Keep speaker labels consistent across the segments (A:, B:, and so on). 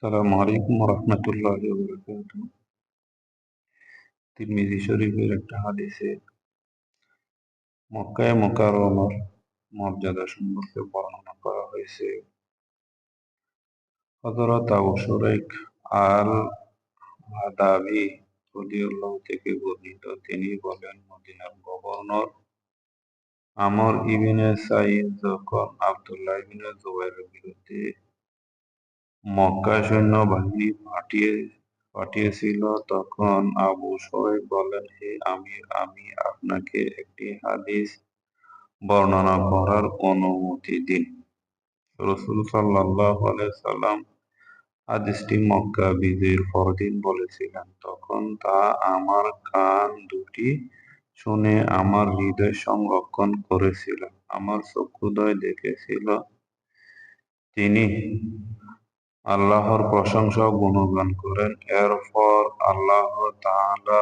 A: আসসালামু আলাইকুম রহমতুল্লাহি ওয়া বারাকাতুহু। তিরমিজি শরীফের একটা হাদিসে মক্কায়ে মুকাররমার মর্যাদা সম্পর্কে বর্ণনা করা হয়েছে। হযরত আবু শুরাইক আল আদাবী রাদিয়াল্লাহু থেকে বর্ণিত, তিনি বলেন, মদিনার গভর্নর আমর ইবনে সাঈদ যখন আব্দুল্লাহ ইবনে জুবাইরের বিরুদ্ধে মক্কা সৈন্যবাহিনী পাঠিয়েছিল, তখন আবু শুরাইক বলেন, হে আমির, আমি আপনাকে একটি হাদিস বর্ণনা করার অনুমতি দিন। রাসূল সাল্লাল্লাহু আলাইহি সাল্লাম হাদিসটি মক্কা বিজয়ের পরদিন বলেছিলেন। তখন তা আমার কান দুটি শুনে আমার হৃদয় সংরক্ষণ করেছিল। আমার চক্ষুদ্বয় দেখেছিল তিনি আল্লাহর প্রশংসা ও গুণগান করেন। এরপর আল্লাহ তাআলা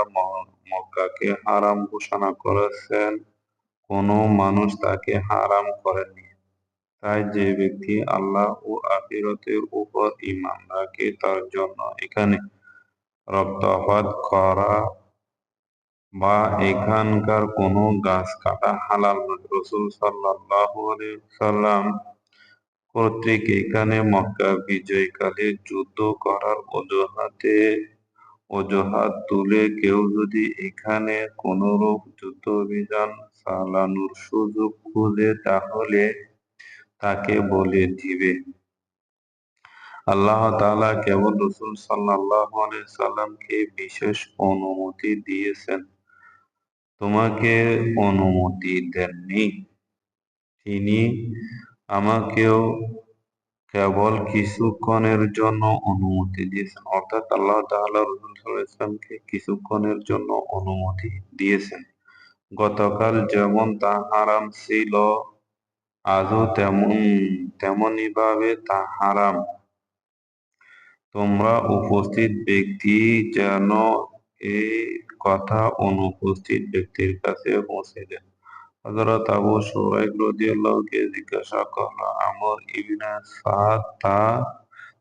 A: মক্কাকে হারাম ঘোষণা করেছেন, কোনো মানুষ তাকে হারাম করেননি। তাই যে ব্যক্তি আল্লাহ ও আখিরাতের উপর ঈমান রাখে তার জন্য এখানে রক্তপাত করা বা এখানকার কোনো গাছ কাটা হালাল নয়। রাসূল সাল্লাল্লাহু আলাইহি ওয়াসাল্লাম কর্তৃক এখানে মক্কা বিজয়কালে যুদ্ধ করার অজুহাত তুলে কেউ যদি এখানে কোনরূপ যুদ্ধ অভিযান চালানোর সুযোগ খুঁজে, তাহলে তাকে বলে দিবে, আল্লাহ তাআলা কেবল রাসূল সাল্লাল্লাহু আলাইহি সাল্লামকে বিশেষ অনুমতি দিয়েছেন, তোমাকে অনুমতি দেননি। তিনি আমাকেও কেবল কিছুক্ষণের জন্য অনুমতি দিয়েছেন। অর্থাৎ আল্লাহ তাআলা রাসূল সাল্লাল্লাহু আলাইহি ওয়াসাল্লামকে কিছুক্ষণের জন্য অনুমতি দিয়েছেন। গতকাল যেমন তা হারাম ছিল, আজও তেমনি ভাবে তা হারাম। তোমরা উপস্থিত ব্যক্তি যেন এই কথা অনুপস্থিত ব্যক্তির কাছে পৌঁছে দেন। হযরত আবু শুরাইক রাদিয়াল্লাহু-কে জিজ্ঞাসা করল, আমর ইবনে সাদ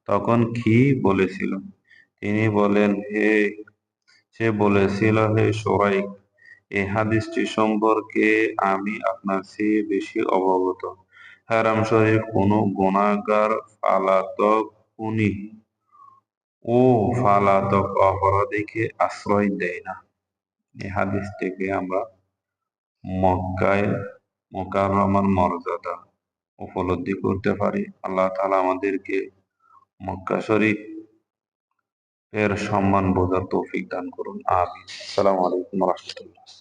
A: তখন কি বলেছিল? তিনি বলেন, সে বলেছিল, হে শুরাইক, এই হাদীসটি সম্পর্কে আমি আপনার চেয়ে বেশি অবগত। হারাম শরীফ কোনো গুনাহগার, পলাতক খুনী ও পলাতক অপরাধীকে আশ্রয় দেয় না। এই হাদিস থেকে আমরা মক্কায় মুকাররমার মর্যাদা উপলব্ধি করতে পারি। আল্লাহ তাআলা আমাদেরকে মক্কা শরীফ এর সম্মান বোঝার তৌফিক দান করুন। আমিন। আসসালামু আলাইকুম ওয়া রাহমাতুল্লাহ।